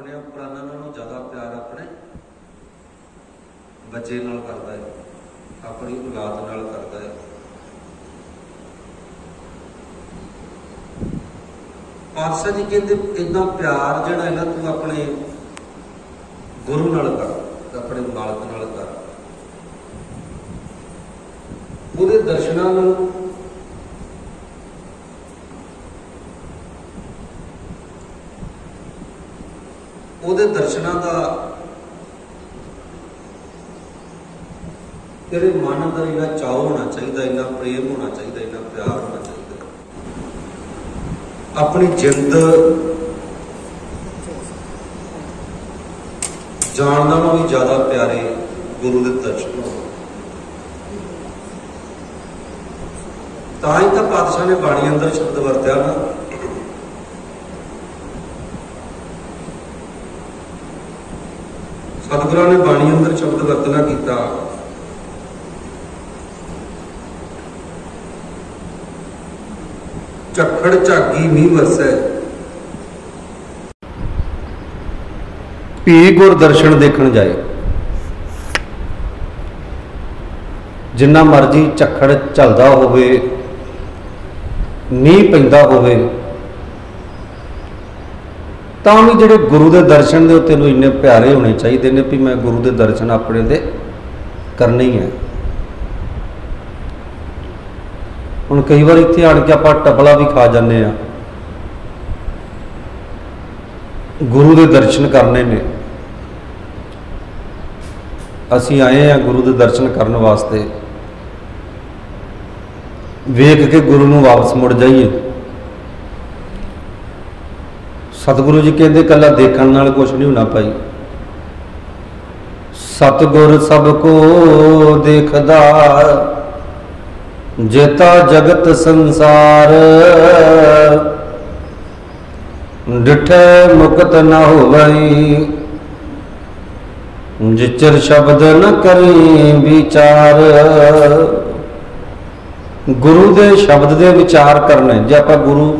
अपने प्राणों नालों ज़्यादा प्यार अपने बच्चे नाल करता है, अपनी औलाद नाल करता है। पातशाह जी कहते इतना प्यार जिहड़ा है ना तू अपने गुरु नाल कर, अपने मालक नाल कर। उहदे दर्शनां नूं ਉਹਦੇ ਦਰਸ਼ਨਾਂ ਦਾ ਤੇਰੇ ਮਨ ਦਾ ਇੰਨਾ ਚਾਅ ਹੋਣਾ ਚਾਹੀਦਾ, ਇੰਨਾ ਪ੍ਰੇਮ ਹੋਣਾ ਚਾਹੀਦਾ, ਇੰਨਾ ਪਿਆਰ ਹੋਣਾ ਚਾਹੀਦਾ। ਆਪਣੀ ਜਿੰਦ ਜਾਣ ਨਾਲੋਂ ਵੀ ਜ਼ਿਆਦਾ ਪਿਆਰੇ ਗੁਰੂ ਦੇ ਦਰਸ਼ਨ ਹੋਣ। ਤਾਂ ਹੀ ਤਾਂ ਪਾਤਸ਼ਾਹ ਨੇ ਬਾਣੀ ਅੰਦਰ ਸ਼ਬਦ ਵਰਤਿਆ ਨਾ, सतगुरां ने बाणी अंदर शब्द वरतना किया, झक्खड़ झागी मींह वरसै भी गुर दर्शन देखण जाए। जिन्ना मर्जी झक्खड़ झलदा होवे, मींह पैंदा होवे, ਤਾਂ ਵੀ ਜਿਹੜੇ ਗੁਰੂ ਦੇ ਦਰਸ਼ਨ ਦੇ ਉੱਤੇ ਨੂੰ ਇੰਨੇ ਪਿਆਰੇ ਹੋਣੇ ਚਾਹੀਦੇ ਨੇ ਵੀ ਮੈਂ ਗੁਰੂ ਦੇ ਦਰਸ਼ਨ ਆਪਣੇ ਤੇ ਕਰਨੇ ਹੀ ਹੈ। ਹੁਣ ਕਈ ਵਾਰ ਇੱਥੇ ਆਣ ਕੇ ਆਪਾਂ ਟਪਲਾ ਵੀ ਖਾ ਜਾਂਦੇ ਆ, ਗੁਰੂ ਦੇ ਦਰਸ਼ਨ ਕਰਨੇ ਨੇ। ਅਸੀਂ ਆਏ ਆ ਗੁਰੂ ਦੇ ਦਰਸ਼ਨ ਕਰਨ ਵਾਸਤੇ, ਵੇਖ ਕੇ ਗੁਰੂ ਨੂੰ ਵਾਪਸ ਮੁੜ ਜਾਈਏ। सतगुरु जी कहते कला देखण नाल कुछ नहीं होना भाई, सतगुर सबको देखदा जेता जगत संसार, डिठे मुकत न होवई जिचर शब्द न करी विचार। गुरु दे शब्द दे विचार करने, जे आपां गुरु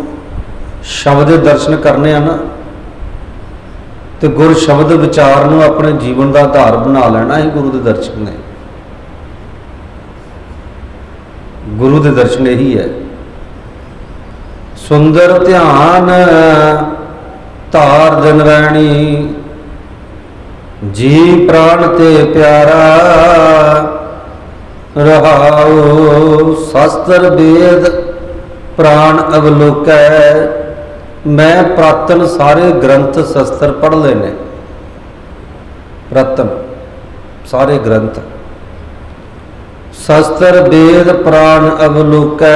शब्द दे दर्शन करने ना तो गुर शब्द विचार नूं अपने जीवन का आधार बना लेना ही गुरु के दर्शन ने। गुरु के दर्शन यही है। सुंदर ध्यान धार दिन रैणी, जी प्राण ते प्यारा रहाओ। शास्त्र वेद प्राण अवलोकै, मैं प्रातन सारे ग्रंथ शस्त्र पढ़ लेने। प्रातन सारे ग्रंथ शस्त्र वेद प्राण अवलोकै,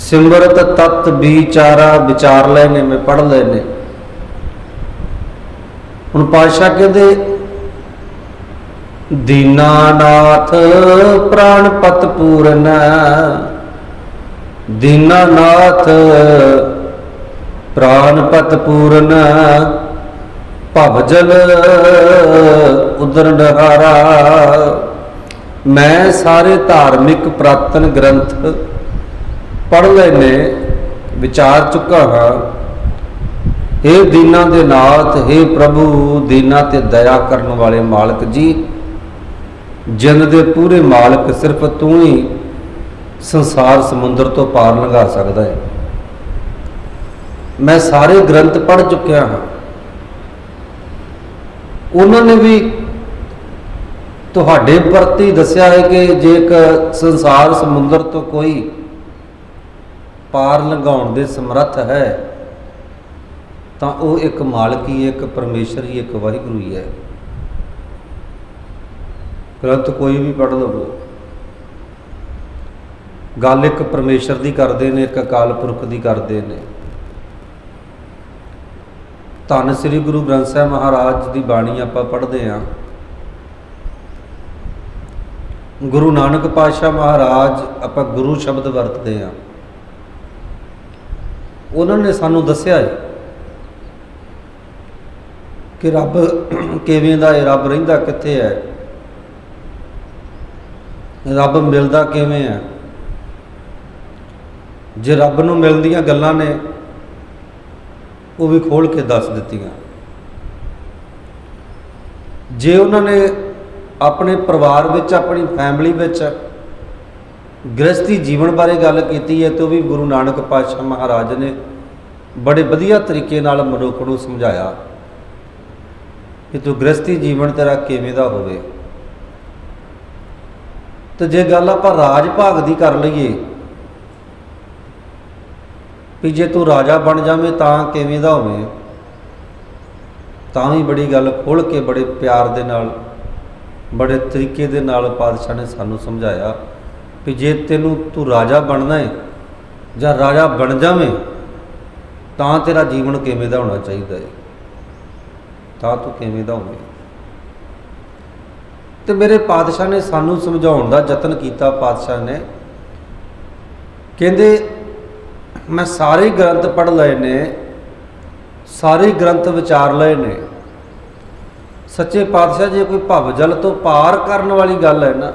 सिमरत तत्त विचारा विचार लेने, मैं पढ़ लेने। हुण पातशाह कहते दीनानाथ प्राणपत पूरन, दीनानाथ प्राणपत पूरन, भवजल उदर डहारा। मैं सारे धार्मिक प्रातन ग्रंथ पढ़ लेने, विचार चुका हाँ। हे दीना दे नाथ, हे प्रभु दीना ते दया करने वाले मालक जी, जिंद दे पूरे मालक सिर्फ तू ही संसार समुद्र तो पार लंघा सकता है। मैं सारे ग्रंथ पढ़ चुकिया हाँ। उन्होंने भी तुहाडे प्रति दस्या है कि जे एक संसार समुद्र तो कोई पार लंघाउण दे समर्थ है तो वो एक मालक ही, एक परमेश्वर ही, एक वाहिगुरु ही है। ग्रंथ कोई भी पढ़ लो, गल एक परमेश्वर की करते हैं, एक अकाल पुरख की करते हैं। धन श्री गुरु ग्रंथ साहिब महाराज की बाणी आप पढ़ते हैं। गुरु नानक पातशाह महाराज आप गुरु शब्द वरतते हैं। उन्होंने सानू दस्या है कि रब किवें दा है, रब रहिंदा कित्थे है, रब मिलदा किवें है। जे रब नूं मिलदियां गल्लां ने वो भी खोल के दस दित्तियां। जे उन्होंने अपने परिवार विच, अपनी फैमिली विच गृहस्थी जीवन बारे गल की है, तो भी गुरु नानक पातशाह महाराज ने बड़े वधिया तरीके नाल मनुख नूं समझाया कि तू गृहस्थी जीवन तेरा किवें दा होवे। तो जे गल आपां राज भाग दी कर लईए भी जे तू राजा बन जावे तां किवें दा होवे, तां भी बड़ी गल खुल के बड़े प्यार दे नाल बड़े तरीके दे नाल पातशाह ने सानू समझाया भी जे तेनू तू राजा बनना है जां राजा बन जावे तां तेरा जीवन किवें दा होना चाहिए है, तां तू किवें दा होवे। तो मेरे पातशाह ने सानू समझाउण दा यतन किया। पातशाह ने कहंदे मैं सारे ग्रंथ पढ़ लए ने, सारे ग्रंथ विचार लए ने। सच्चे पातशाह जे कोई भवजल तो पार करने वाली गल है ना,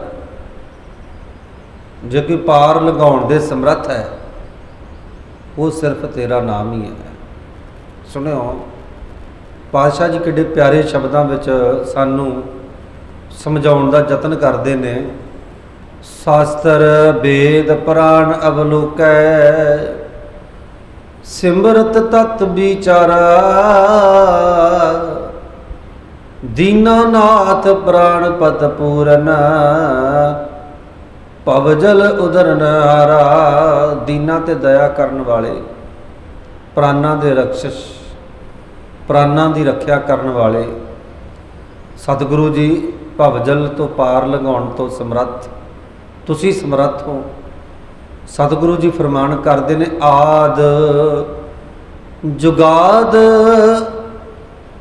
जे कोई पार लगाउण दे समर्थ है, वो सिर्फ तेरा नाम ही है। सुनियो पातशाह जी किड्डे प्यारे शब्दों में सानू समझाउण दा यतन करते ने। शास्त्र वेद पुराण अवलोकै, सिमरत तत् विचारा, दीनानाथ प्राणपत पूरन, भवजल उदरन हारा। दीना ते दया करन वाले, प्राणा दे रक्षस, प्राणा की रख्या करन वाले सतगुरु जी भवजल तो पार लगाउण तो समर्थ, तुसी समर्थ हो। सतगुरु जी फरमान करते ने आद जुगाद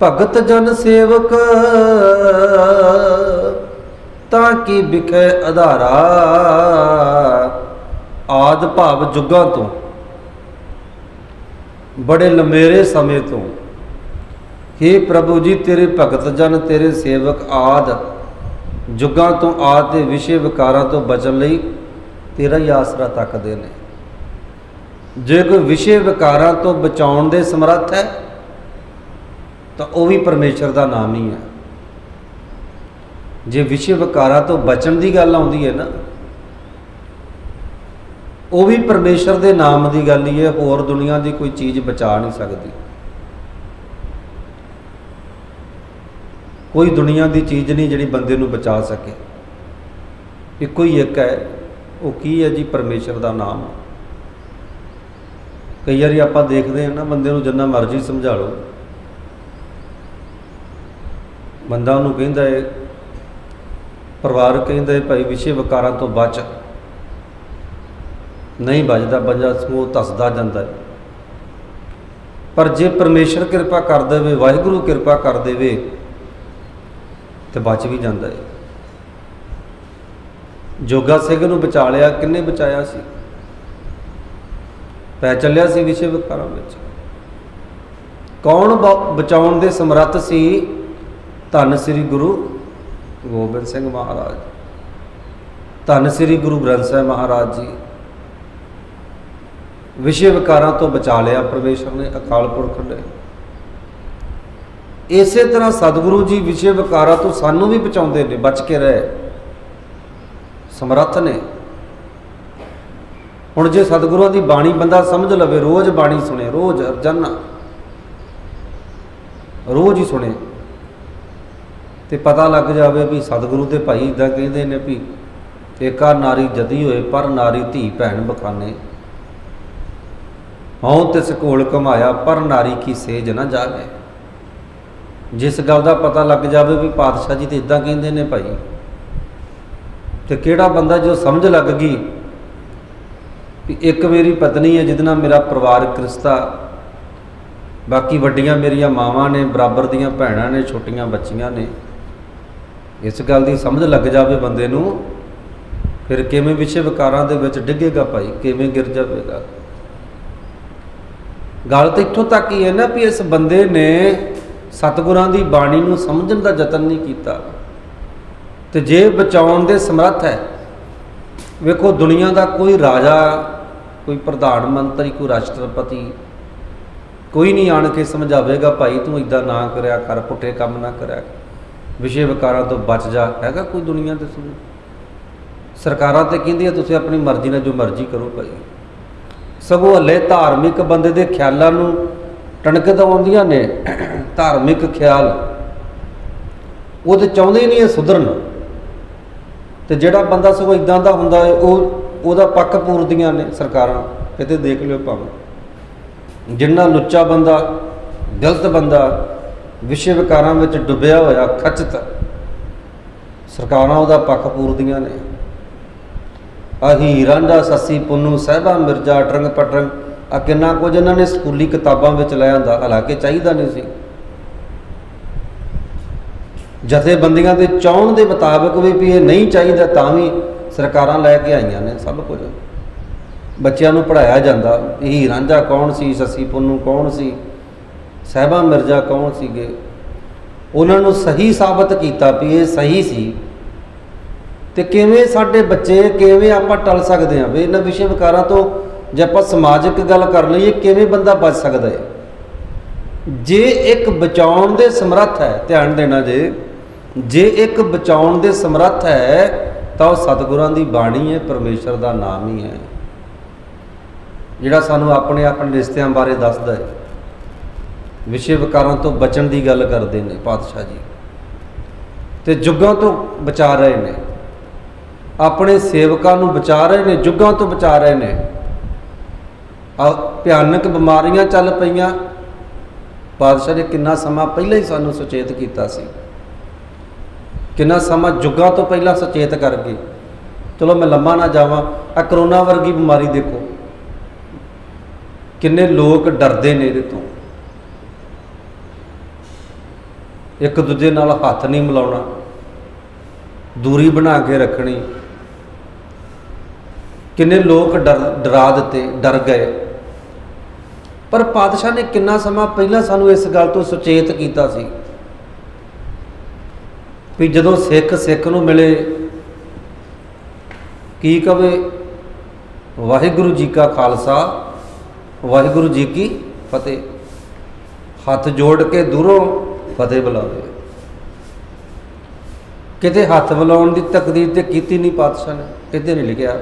भगत जन सेवक, ताकि बिखे आधारा। आद भाव जुगां तो, बड़े लंबेरे समय तो, हे प्रभु जी तेरे भगत जन तेरे सेवक आद जुगां तो आद के विषय विकारां तो बचन लई तेरा ही आसरा तकदे ने। जे कोई विषय विकारां तो बचाउण दे समर्थ है तो वह भी परमेश्वर का नाम ही है। जे विषय विकारां तो बचन की गल आउंदी है ना, वो भी परमेश्वर के नाम की गल ही है, होर दुनिया की कोई चीज़ बचा नहीं सकती। कोई दुनिया की चीज़ नहीं जिहड़ी बंदे नूं बचा सके। इको ही एक है, वो की है जी, परमेश्वर का नाम। कई बार आप देखते हैं ना, बंदे नूं जिन्ना मर्जी समझा लो, बंदा उन्होंने कहता है, परिवार कहता है भाई विषय विकारां तो बच, नहीं बचता, बंदा समूह धसदा जाता है। पर जे परमेश्वर कृपा कर दे, वाहिगुरू कृपा कर दे तो बच भी जाता है। जोगा सिंह नूं बचा लिया, किन्ने बचाया सी? पै चलिया सी विषय विकारां विच। कौन बचाउण दे समर्थ सी? धन श्री गुरु गोबिंद सिंह महाराज, धन श्री गुरु ग्रंथ साहिब महाराज जी। विषय विकारां तो बचा लिया परमेश्वर ने, अकाल पुरख ने। इस तरह सतगुरु जी विषय विकारां तो सानू भी बचाउंदे ने, बच के रहे, समर्थ ने। हुण जे सतगुरुआं दी बाणी बंदा समझ लवे, रोज़ बाणी सुने, रोज़ रोजाना रोज़ ही सुने, तो पता लग जाए भी सतगुरु के भाई इदा कहते हैं भी एका नारी जदी होए पर नारी धी भैन बखाने, हौं तिस कोल कमाया पर नारी की सेज ना जावे। जिस गल का पता लग जाए भी पातशाह जी तो इदा कहते हैं भाई, तो किहड़ा बंदा जो समझ लग गई भी एक मेरी पत्नी है जिहदे नाल मेरा परिवारक रिश्ता, बाकी वड्डियां मेरियां मावां ने, बराबर दियां भैणां ने, छोटियां बच्चियां ने, इस गल की समझ लग जाए बंदे नूं, फिर किवें विषय विकारां दे विच डिगेगा भाई, किवें गिर जाएगा। गल तो इत्थों तक ही है ना भी इस बंदे ने सतगुरां दी बाणी नूं समझण दा यतन नहीं कीता। ते जे बचाउण दे समर्थ है, वेखो दुनिया का कोई राजा, कोई प्रधानमंत्री, कोई राष्ट्रपति, कोई नहीं आण के समझावेगा भाई तू इदा ना करया कर, पुठे काम ना करया कर। विषय विकारां तो बच जा, हैगा कोई दुनिया ते सुन? सरकारां ते कहंदियां तुसीं अपनी मर्जी नाल जो मर्जी करो भाई, सगों हले धार्मिक बंदे दे ख्यालां नूं टणकद आउंदियां ने। धार्मिक ख्याल वो तो चाहुंदे ही नहीं है सुधरन, तो जिहड़ा बंदा सगों इदां दा हुंदा है ਉਹਦਾ पक्क पूरदियां ने सरकारां। किते देख लिओ भावें जिन्ना लुच्चा बंदा, गलत बंदा, विषय विकारां विच डुबिया होया खचत, सरकारां ਉਹਦਾ पक्क पूरदियां ने। आही रांझा, सस्सी पुन्नू, साहिबा मिर्जा, अटरंग पटरंग, आ किन्ना कुछ इन्हां ने स्कूली किताबां विच लै आंदा, हालांकि चाहीदा नहीं सी। जथेबंदियां दे चाहण दे मुताबिक भी ये नहीं चाहिए, तां भी सरकारां लैके आईयां ने सब कुछ। बच्चों नूं पढ़ाया जाता, यही रांझा कौन सी, सस्सी पुन्नू कौन सी, साहिबा मिर्जा कौन सीगे, उन्हां नूं सही साबित किया भी ये सही सी। तो किवें साडे बच्चे, किवें आपां टल सकते हैं भी इन्हां विषय विकारां तो? जे आपां समाजिक गल कर लईए, किवें बंदा बच सकदा है? जे एक बचाउण दे समर्थ है, ध्यान देना जे एक बचाउण दे समर्थ है तो सतगुरां दी बाणी है, परमेश्वर का नाम ही है, जिहड़ा सानूं अपने अपने रिश्तियां बारे दसदा है। विषय विकारां तो बचण की गल करते हैं पातशाह जी, तो जुगां तो बचा रहे हैं, अपने सेवकां नूं बचा रहे हैं, जुगां तो बचा रहे हैं। भयानक बीमारियां चल पईयां, पातशाह ने कितना समा पहले ही सानूं सुचेत किया सी, कितना समा जुगां तो पहला सुचेत करके। चलो मैं लम्मा ना जावां, आ करोना वर्गी बीमारी देखो, किन्ने लोग डरते ने इहदे तों, एक दूजे नाल हथ नहीं मिलाउणा, दूरी बना के रखनी, किन्ने लोग डरा दिते, डर गए। पर पातशाह ने कितना समा पहला सानू इस गल तो सुचेत किया सी भी जदों सिख सिख नूं मिले की कहे, वाहिगुरू जी का खालसा वाहिगुरू जी की फतेह, हथ जोड़ के दूरों फतेह बुलावे। किते हथ बुलाउण की तकदीर तो की नहीं पातशाह ने, किते नहीं लिखिया।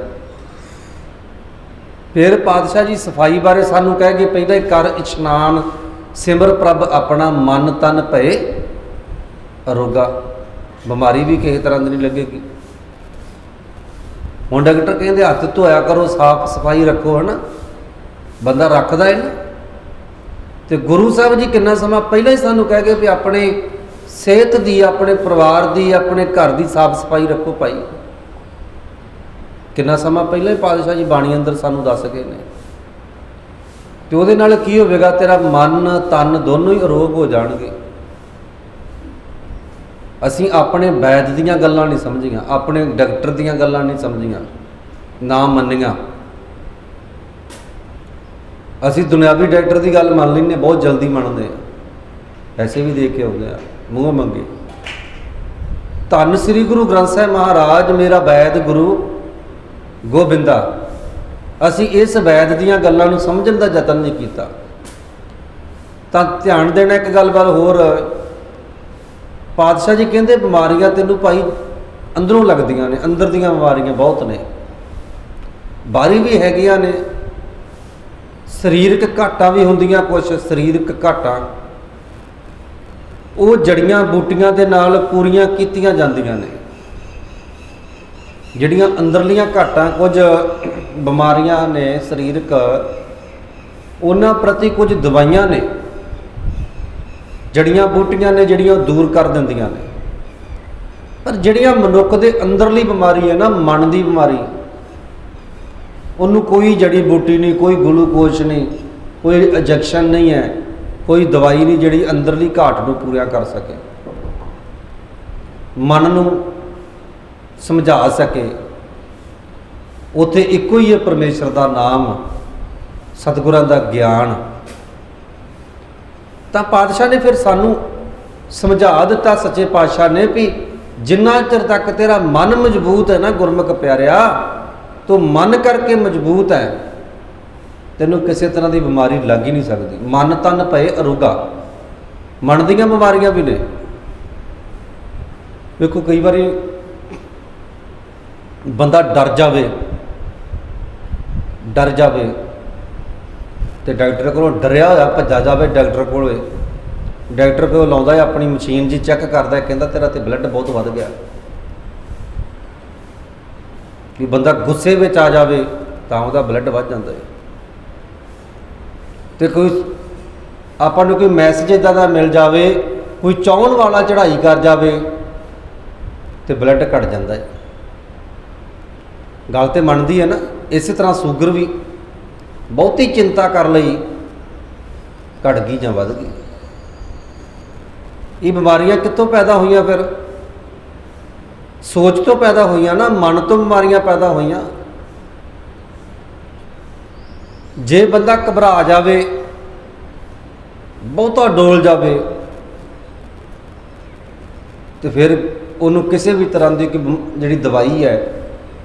फिर पातशाह जी सफाई बारे सानू कह गए, पहले कर इशनान, सिमर प्रभ अपना, मन तन भए अरोगा। बीमारी भी किसी तरह की नहीं लगेगी। हुण डॉक्टर कहते हथ धोया करो, साफ सफाई रखो, है ना, बंदा रखता है ना। तो गुरु साहब जी कितना समा पहले ही सानू कह गए भी अपने सेहत की, अपने परिवार की, अपने घर की साफ सफाई रखो भाई। कितना समा पहले ही पातशाह जी बाणी अंदर सानू दस गए ने। तो उहदे नाल की होवेगा, तेरा मन तन दोनों ही अरोग हो जाणगे। असीं अपने वैद दीयां गल्लां नहीं समझियां, अपने डॉक्टर दीयां गल्लां नहीं समझियां, ना मन्नियां। असीं दुनियावी डॉक्टर की गल मान लैंदे, बहुत जल्दी मनते हैं, पैसे भी दे के आउंदे आ मूँह मंगे। धन श्री गुरु ग्रंथ साहिब महाराज मेरा वैद गुरु गोबिंदा, असी इस वैद दीयां गल्लां नूं समझण दा यतन नहीं कीता। तां ध्यान देना एक गल बार होर, पातशाह जी कहंदे बीमारियां तैनूं भाई अंदरों लगदियां ने, अंदर दीयां बीमारियां बहुत ने, बाहरी भी हैगियां ने, सरीरक घाटां भी हुंदियां, कुछ सरीरक घाटां वो जड़ियां बूटियां दे नाल पूरियां कीतियां जांदियां ने। जिहड़ियां अंदरलियां घाटां कुछ बीमारियां ने सरीरक, उन्हां प्रति कुछ दवाइयां ने, जड़ियां बूटियां ने जिहड़ियां दूर कर दिंदियां ने। पर जिहड़ियां मनुख दे अंदरली बीमारी है ना, मन की बीमारी, उन्होंने कोई जड़ी बूटी नहीं, कोई ग्लूकोज नहीं, कोई इंजैक्शन नहीं है, कोई दवाई नहीं जिहड़ी अंदरली घाट नूं पूरा कर सके, मन नूं समझा सके। उत्थे इको ही है परमेश्वर का नाम, सतगुरां का ज्ञान। तो पातशाह ने फिर सानू समझा दिता, सच्चे पातशाह ने भी जिन्ना चिर तक तेरा मन मजबूत है ना गुरमुख प्यारिया, तो मन करके मजबूत है, तेनों किसी तरह की बीमारी लग ही नहीं सकती। मन तन भए अरोगा, मन दीयां बीमारियां भी ने, देखो कई बार बंदा डर जाए तो डॉक्टर को डरिया होया भज्जा जाए डॉक्टर को डॉक्टर को लाउंदा है अपनी मशीन जी चैक करता है कहता तेरा तो ब्लड बहुत वध गया कि बंदा गुस्से में आ जाए तो उसका ब्लड वध जाता है। तो कोई अपन कोई मैसेज इदा का मिल जाए कोई चाहण वाला चढ़ाई कर जाए तो ब्लड घट जाता है। गल तो मनती है ना। इस तरह सूगर भी बहुती चिंता कर लई घट गई या वध गई। ये बीमारियां कितों पैदा हुई फिर सोच तो पैदा हुई ना, मन तो बीमारियां पैदा हुई। जे बंदा घबरा जाए बहुता डोल जाए तो फिर उन्होंने किसी भी तरह की जी दवाई है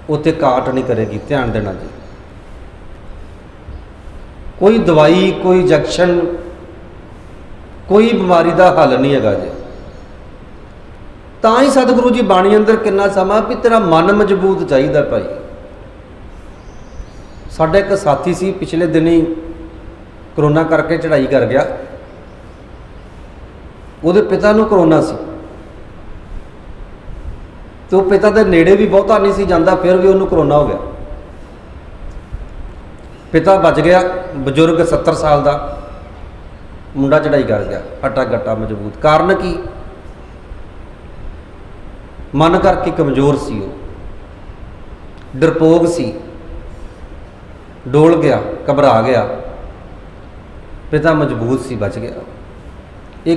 उत्ते काट नहीं करेगी। ध्यान देना जी, कोई दवाई कोई इंजैक्शन कोई बीमारी का हल नहीं है जी। तो ही सतगुरु जी बाणी अंदर कितना समा भी तेरा मन मजबूत चाहिए भाई। साडा एक साथी सी पिछले दिन ही करोना करके चढ़ाई कर गया। उहदे पिता नूं करोना सी तो पिता के नेड़े भी बहुता नहीं सी जाता, फिर भी उन्होंने करोना हो गया। पिता बच गया, बजुर्ग 70 साल का मुंडा चढ़ाई कर गया, हट्टा गट्टा मजबूत। कारण की मन करके कमज़ोर सी, वो डरपोक सी, डोल गया, घबरा गया। पिता मजबूत सी, बच गया। यह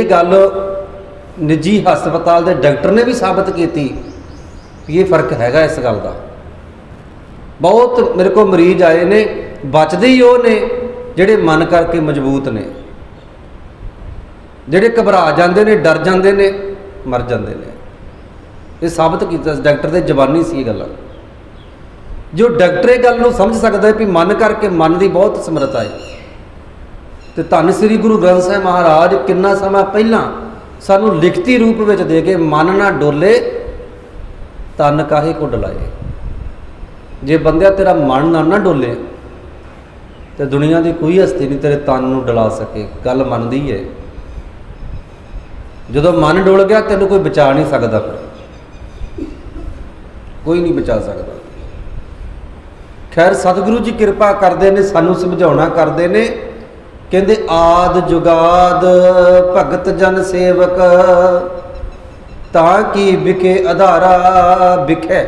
गल निजी हस्पताल के डॉक्टर ने भी साबित की कि ये फर्क हैगा इस गल का। बहुत मेरे को मरीज आए ने, बचते ही वो ने जिहड़े मन करके मजबूत ने, जिहड़े घबरा जाते ने, डर जाते ने, मर जाते हैं। ये साबित किया डॉक्टर की जबानी सी गल। जो डॉक्टर ये गल समझ सकता है कि मन करके मन की बहुत समर्था है। तो धन श्री गुरु ग्रंथ साहिब महाराज कितना समा पहला सानू लिखती रूप में दे के मन ना डोले तन काहे को डलाए। जे बंदिया तेरा मन ना डोले तो दुनिया की कोई हस्ती नहीं तेरे तन नूं डला सके। गल मनदी है। जो मन डुल गया तेनों कोई बचा नहीं सकता, फिर कोई नहीं बचा सकता। खैर सतगुरु जी कृपा करते हैं, सानू समझाउणा करते हैं। कहते आद जुगाद भगत जन सेवक ताकि बिके आधारा। बिखे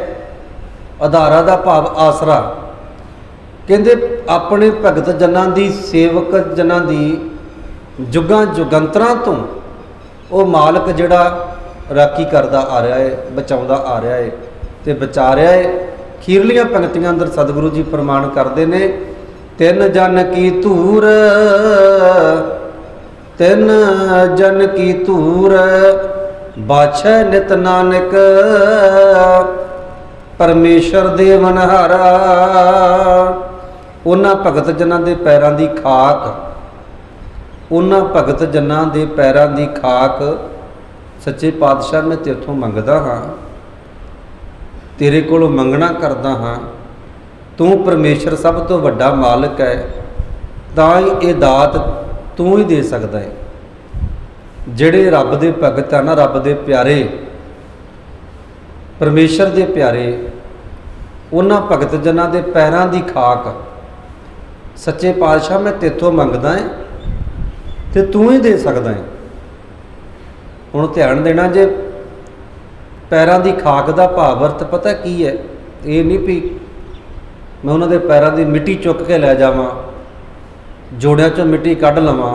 आधारा का भाव आसरा। कहते अपने भगत जना की सेवक जना की जुगां जुगंतरां तो वो मालक जिहड़ा राखी करता आ रहा है, बचाउंदा आ रहा है तो बचा रहा है। खीरलियां पंक्तियां अंदर सतगुरु जी प्रमाण करते हैं। तिन जन की धूर, तिन जन की धूर बाछै नित नानक परमेश्वर दे मनहारा। उन्हां भगत जनां दे पैरां दी खाक, उन्हां भगत जनां दे पैरां दी खाक सच्चे पातशाह मैं तेथों मंगदा हाँ, तेरे कोलों मंगना करदा हाँ। तू परमेश्वर सब तो वड्डा मालक है, तां ये दात तू ही दे सकता है। जिहड़े रब दे भगत है ना, रब दे प्यारे, परमेश्वर दे प्यारे, उन्हां भगत जनां दे पैरां दी खाक सच्चे पातशाह मैं तेथों मंगदा है तो तू ही दे सकता है। हुण ध्यान देना, जे पैरां दी खाक दा भाव अर्थ पता की है? ये नहीं भी मैं उन्होंने पैरों की मिट्टी चुक के लै जावां, जोड़ियां चों मिट्टी कढ़ लवां,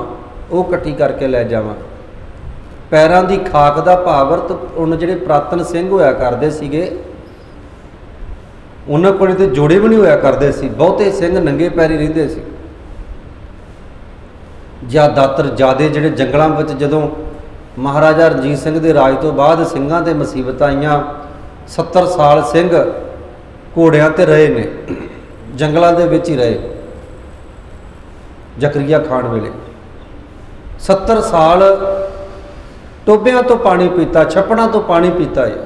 वो इकट्ठी करके लै जावां। पैरों की खाक का भाव अर्थ उन्होंने जिहड़े पुरातन सिंह होया करदे सीगे, उन्होंने कोल ते जोड़े भी नहीं होया करदे सी। बहुते सिंह नंगे पैरी रहिंदे सी। ज़्यादातर ज़्यादा जिहड़े जंगलों में जदों महाराजा रणजीत सिंह के राज तो बाद सिंघां ते मुसीबत आईयां, 70 साल सिंह घोड़ियां ते रहे ने, जंगलों के विच ही रहे। जकरिया खान वेले 70 साल ਟੋਬਿਆਂ ਤੋਂ ਪਾਣੀ ਪੀਤਾ, ਛੱਪੜਾਂ ਤੋਂ ਪਾਣੀ ਪੀਤਾ ਹੈ।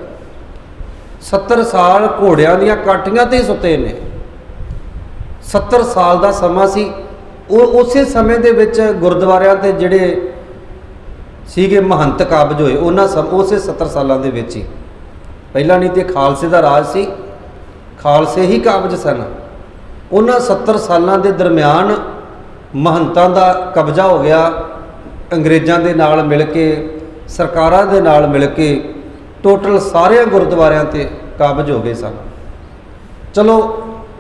70 ਸਾਲ ਘੋੜਿਆਂ ਦੀਆਂ ਕਾਠੀਆਂ ਤੇ ਸੁੱਤੇ ਨੇ। 70 ਸਾਲ ਦਾ ਸਮਾਂ ਸੀ। ਉਹ ਉਸੇ ਸਮੇਂ ਦੇ ਵਿੱਚ ਗੁਰਦੁਆਰਿਆਂ ਤੇ ਜਿਹੜੇ ਸੀਗੇ ਮਹੰਤ ਕਾਬਜ ਹੋਏ, ਉਹਨਾਂ ਉਸੇ 70 ਸਾਲਾਂ ਦੇ ਵਿੱਚ ਹੀ। ਪਹਿਲਾਂ ਨਹੀਂ ਤੇ ਖਾਲਸੇ ਦਾ ਰਾਜ ਸੀ, ਖਾਲਸੇ ਹੀ ਕਾਬਜ ਸਨ। ਉਹਨਾਂ 70 ਸਾਲਾਂ ਦੇ ਦਰਮਿਆਨ ਮਹੰਤਾਂ ਦਾ ਕਬਜ਼ਾ ਹੋ ਗਿਆ, ਅੰਗਰੇਜ਼ਾਂ ਦੇ ਨਾਲ ਮਿਲ ਕੇ, ਸਰਕਾਰਾਂ ਦੇ ਨਾਲ ਮਿਲ ਕੇ ਟੋਟਲ ਸਾਰਿਆਂ ਗੁਰਦੁਆਰਿਆਂ ਤੇ ਕਾਬਜ ਹੋ ਗਏ ਸਨ। ਚਲੋ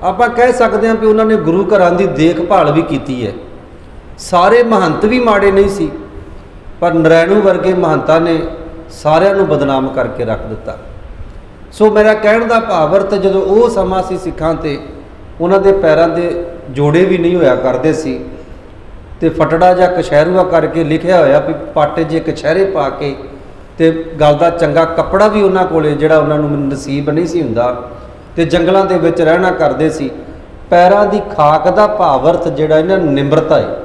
ਆਪਾਂ ਕਹਿ ਸਕਦੇ ਹਾਂ ਵੀ ਉਹਨਾਂ ਨੇ ਗੁਰੂ ਘਰਾਂ ਦੀ ਦੇਖਭਾਲ ਵੀ ਕੀਤੀ ਹੈ। ਸਾਰੇ ਮਹੰਤ ਵੀ ਮਾੜੇ ਨਹੀਂ ਸੀ, ਪਰ ਨਰੈਣੂ ਵਰਗੇ ਮਹੰਤਾਂ ਨੇ ਸਾਰਿਆਂ ਨੂੰ ਬਦਨਾਮ ਕਰਕੇ ਰੱਖ ਦਿੱਤਾ। ਸੋ ਮੇਰਾ ਕਹਿਣ ਦਾ ਭਾਵ ਅਰਥ, ਜਦੋਂ ਉਹ ਸਮਾਂ ਸੀ ਸਿੱਖਾਂ ਤੇ ਉਹਨਾਂ ਦੇ ਪੈਰਾਂ ਦੇ ਜੋੜੇ ਵੀ ਨਹੀਂ ਹੋਇਆ ਕਰਦੇ ਸੀ, ਤੇ ਫਟੜਾ ਜਾਂ ਕਛਹਿਰੂਆ ਕਰਕੇ ਲਿਖਿਆ ਹੋਇਆ ਵੀ ਪਾਟੇ ਜੇ ਕਛਹਿਰੇ ਪਾ ਕੇ, ਤੇ ਗੱਲ ਦਾ ਚੰਗਾ ਕੱਪੜਾ ਵੀ ਉਹਨਾਂ ਕੋਲੇ ਜਿਹੜਾ ਉਹਨਾਂ ਨੂੰ ਨਸੀਬ ਨਹੀਂ ਸੀ ਹੁੰਦਾ, ਤੇ ਜੰਗਲਾਂ ਦੇ ਵਿੱਚ ਰਹਿਣਾ ਕਰਦੇ ਸੀ। ਪੈਰਾਂ ਦੀ ਖਾਕ ਦਾ ਭਾਵ ਅਰਥ ਜਿਹੜਾ ਇਹਨਾਂ ਨਿਮਰਤਾ ਹੈ।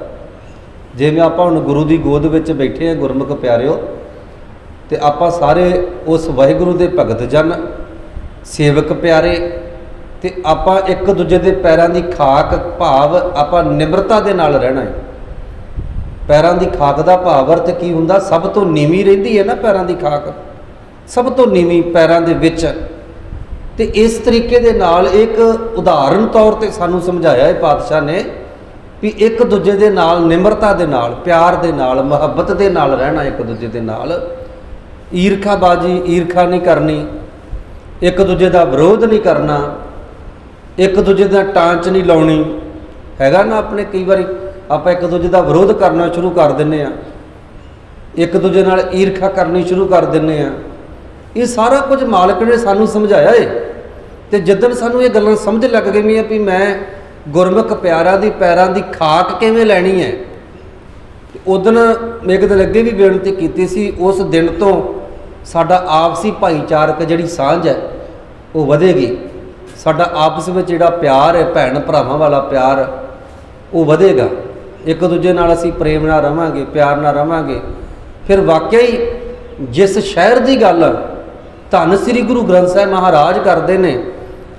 ਜਿਵੇਂ ਆਪਾਂ ਹੁਣ ਗੁਰੂ ਦੀ ਗੋਦ ਵਿੱਚ ਬੈਠੇ ਹਾਂ ਗੁਰਮੁਖ ਪਿਆਰਿਓ, ਤੇ ਆਪਾਂ ਸਾਰੇ ਉਸ ਵਾਹਿਗੁਰੂ ਦੇ ਭਗਤ ਜਨ, ਸੇਵਕ ਪਿਆਰੇ, ਤੇ ਆਪਾਂ ਇੱਕ ਦੂਜੇ ਦੇ ਪੈਰਾਂ ਦੀ ਖਾਕ ਭਾਵ ਆਪਾਂ ਨਿਮਰਤਾ ਦੇ ਨਾਲ ਰਹਿਣਾ ਹੈ। ਪੈਰਾਂ ਦੀ ਖਾਕ ਦਾ ਭਾਵ ਅਰਥ ਕੀ ਹੁੰਦਾ? ਸਭ ਤੋਂ ਨੀਵੀਂ ਰਹਿੰਦੀ ਹੈ ਨਾ ਪੈਰਾਂ ਦੀ ਖਾਕ, ਸਭ ਤੋਂ ਨੀਵੀਂ ਪੈਰਾਂ ਦੇ ਵਿੱਚ। ਤੇ ਇਸ ਤਰੀਕੇ ਦੇ ਨਾਲ ਇੱਕ ਉਦਾਹਰਨ ਤੌਰ ਤੇ ਸਾਨੂੰ ਸਮਝਾਇਆ ਹੈ ਪਾਤਸ਼ਾਹ ਨੇ ਵੀ ਇੱਕ ਦੂਜੇ ਦੇ ਨਾਲ ਨਿਮਰਤਾ ਦੇ ਨਾਲ, ਪਿਆਰ ਦੇ ਨਾਲ, ਮੁਹੱਬਤ ਦੇ ਨਾਲ ਰਹਿਣਾ, ਇੱਕ ਦੂਜੇ ਦੇ ਨਾਲ ਈਰਖਾਬਾਜੀ, ਈਰਖਾ ਨਹੀਂ ਕਰਨੀ, ਇੱਕ ਦੂਜੇ ਦਾ ਵਿਰੋਧ ਨਹੀਂ ਕਰਨਾ, ਇੱਕ ਦੂਜੇ ਦਾ ਟਾਂਚ ਨਹੀਂ ਲਾਉਣੀ। ਹੈਗਾ ਨਾ ਆਪਣੇ ਕਈ ਵਾਰੀ ਆਪਾਂ ਇੱਕ ਦੂਜੇ ਦਾ ਵਿਰੋਧ ਕਰਨਾ ਸ਼ੁਰੂ ਕਰ ਦਿੰਦੇ ਹਾਂ, ਇੱਕ ਦੂਜੇ ਨਾਲ ਈਰਖਾ ਕਰਨੀ ਸ਼ੁਰੂ ਕਰ ਦਿੰਦੇ ਹਾਂ। ਇਹ ਸਾਰਾ ਕੁਝ ਮਾਲਕ ਨੇ ਸਾਨੂੰ ਸਮਝਾਇਆ ਏ। ਤੇ ਜਿੱਦਣ ਸਾਨੂੰ ਇਹ ਗੱਲਾਂ ਸਮਝ ਲੱਗ ਗਈਆਂ ਵੀ ਮੈਂ ਗੁਰਮੁਖ ਪਿਆਰਾਂ ਦੀ ਪੈਰਾਂ ਦੀ ਖਾਕ ਕਿਵੇਂ ਲੈਣੀ ਹੈ, ਉਦਣ ਇੱਕ ਦਿਨ ਅੱਗੇ ਵੀ ਬੇਨਤੀ ਕੀਤੀ ਸੀ, ਉਸ ਦਿਨ ਤੋਂ ਸਾਡਾ ਆਪਸੀ ਭਾਈਚਾਰਕ ਜਿਹੜੀ ਸਾਂਝ ਹੈ ਉਹ ਵਧੇਗੀ। ਸਾਡਾ ਆਪਸ ਵਿੱਚ ਜਿਹੜਾ ਪਿਆਰ ਹੈ, ਭੈਣ ਭਰਾਵਾਂ ਵਾਲਾ ਪਿਆਰ, ਉਹ ਵਧੇਗਾ। ਇੱਕ ਦੂਜੇ ਨਾਲ ਅਸੀਂ ਪ੍ਰੇਮ ਨਾਲ ਰਵਾਂਗੇ, ਪਿਆਰ ਨਾਲ ਰਵਾਂਗੇ। ਫਿਰ ਵਾਕਿਆ ਹੀ ਜਿਸ ਸ਼ਹਿਰ ਦੀ ਗੱਲ ਧੰਨ ਸ੍ਰੀ ਗੁਰੂ ਗ੍ਰੰਥ ਸਾਹਿਬ ਮਹਾਰਾਜ ਕਰਦੇ ਨੇ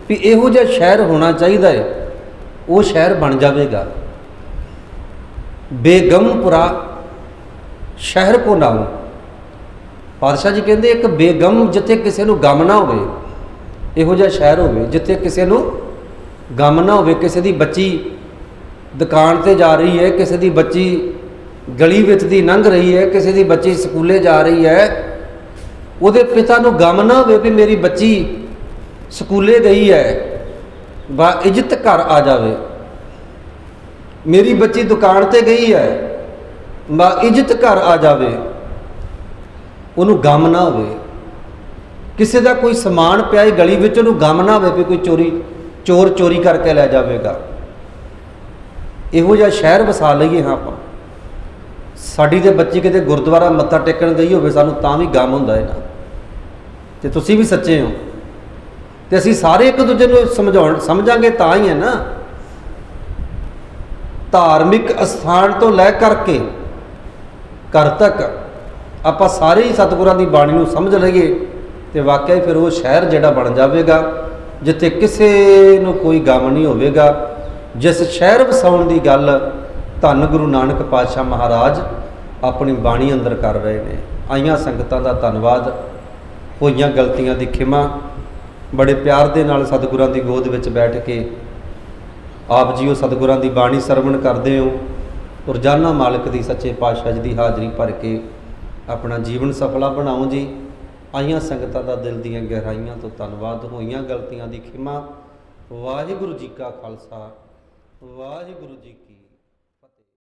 ਵੀ ਇਹੋ ਜਿਹਾ ਸ਼ਹਿਰ ਹੋਣਾ ਚਾਹੀਦਾ ਹੈ, ਉਹ ਸ਼ਹਿਰ ਬਣ ਜਾਵੇਗਾ। ਬੇਗਮਪੁਰਾ ਸ਼ਹਿਰ ਕੋ ਨਾਮ, ਪਾਤਸ਼ਾਹ ਜੀ ਕਹਿੰਦੇ ਇੱਕ ਬੇਗਮ, ਜਿੱਥੇ ਕਿਸੇ ਨੂੰ ਗਮ ਨਾ ਹੋਵੇ, ਇਹੋ ਜਿਹਾ ਸ਼ਹਿਰ ਹੋਵੇ ਜਿੱਥੇ ਕਿਸੇ ਨੂੰ ਗਮ ਨਾ ਹੋਵੇ। ਕਿਸੇ ਦੀ ਬੱਚੀ ਦੁਕਾਨ ਤੇ ਜਾ ਰਹੀ ਹੈ, ਕਿਸੇ ਦੀ ਬੱਚੀ ਗਲੀ ਵਿੱਚ ਦੀ ਲੰਘ ਰਹੀ ਹੈ, ਕਿਸੇ ਦੀ ਬੱਚੀ ਸਕੂਲੇ ਜਾ ਰਹੀ ਹੈ, ਉਹਦੇ ਪਿਤਾ ਨੂੰ ਗਮ ਨਾ ਹੋਵੇ ਵੀ ਮੇਰੀ ਬੱਚੀ ਸਕੂਲੇ ਗਈ ਹੈ, ਬਾ ਇੱਜ਼ਤ ਘਰ ਆ ਜਾਵੇ। ਮੇਰੀ ਬੱਚੀ ਦੁਕਾਨ ਤੇ ਗਈ ਹੈ, ਬਾ ਇੱਜ਼ਤ ਘਰ ਆ ਜਾਵੇ। ਉਹਨੂੰ ਗਮ ਨਾ ਹੋਵੇ। ਕਿਸੇ ਦਾ ਕੋਈ ਸਮਾਨ ਪਿਆ ਗਲੀ ਵਿੱਚ, ਉਹਨੂੰ ਗਮ ਨਾ ਹੋਵੇ ਵੀ ਕੋਈ ਚੋਰ ਚੋਰੀ ਕਰਕੇ ਲੈ ਜਾਵੇਗਾ। ਇਹੋ ਜਿਹਾ ਸ਼ਹਿਰ ਵਸਾ ਲਈਏ। ਹਾਂ, ਆਪਾਂ ਸਾਡੀ ਤੇ ਬੱਚੀ ਕਿਤੇ ਗੁਰਦੁਆਰਾ ਮੱਥਾ ਟੇਕਣ ਗਈ ਹੋਵੇ, ਸਾਨੂੰ ਤਾਂ ਵੀ ਗਮ ਹੁੰਦਾ ਹੈ ਨਾ। ਤੇ ਤੁਸੀਂ ਵੀ ਸੱਚੇ ਹੋ, ਤੇ ਅਸੀਂ ਸਾਰੇ ਇੱਕ ਦੂਜੇ ਨੂੰ ਸਮਝਾਂਗੇ ਤਾਂ ਹੀ ਹੈ ਨਾ। ਧਾਰਮਿਕ ਅਸਥਾਨ ਤੋਂ ਲੈ ਕਰਕੇ ਘਰ ਤੱਕ ਆਪਾਂ ਸਾਰੇ ਹੀ ਸਤਿਗੁਰਾਂ ਦੀ ਬਾਣੀ ਨੂੰ ਸਮਝ ਲਈਏ, ਤੇ ਵਾਕਿਆ ਹੀ ਫਿਰ ਉਹ ਸ਼ਹਿਰ ਜਿਹੜਾ ਬਣ ਜਾਵੇਗਾ ਜਿੱਥੇ ਕਿਸੇ ਨੂੰ ਕੋਈ ਗਮ ਨਹੀਂ ਹੋਵੇਗਾ। ਜਿਸ ਸ਼ਹਿਰ ਵਸਾਉਣ ਦੀ ਗੱਲ ਧੰਨ ਗੁਰੂ ਨਾਨਕ ਪਾਤਸ਼ਾਹ ਮਹਾਰਾਜ ਆਪਣੀ ਬਾਣੀ ਅੰਦਰ ਕਰ ਰਹੇ ਨੇ। ਆਈਆਂ ਸੰਗਤਾਂ ਦਾ ਧੰਨਵਾਦ, ਹੋਈਆਂ ਗਲਤੀਆਂ ਦੀ ਖਿਮਾ। ਬੜੇ ਪਿਆਰ ਦੇ ਨਾਲ ਸਤਿਗੁਰਾਂ ਦੀ ਗੋਦ ਵਿੱਚ ਬੈਠ ਕੇ ਆਪ ਜੀ ਉਹ ਸਤਿਗੁਰਾਂ ਦੀ ਬਾਣੀ ਸਰਵਣ ਕਰਦੇ ਹੋ। ਰੋਜ਼ਾਨਾ ਮਾਲਕ ਦੀ ਸੱਚੇ ਪਾਤਸ਼ਾਹ ਜੀ ਦੀ ਹਾਜ਼ਰੀ ਭਰ ਕੇ ਆਪਣਾ ਜੀਵਨ ਸਫਲਾ ਬਣਾਓ ਜੀ। ਆਈਆਂ ਸੰਗਤਾਂ ਦਾ ਦਿਲ ਦੀਆਂ ਗਹਿਰਾਈਆਂ ਤੋਂ ਧੰਨਵਾਦ, ਹੋਈਆਂ ਗਲਤੀਆਂ ਦੀ ਖਿਮਾ। ਵਾਹਿਗੁਰੂ ਜੀ ਕਾ ਖਾਲਸਾ, ਵਾਹਿਗੁਰੂ ਜੀ ਕੀ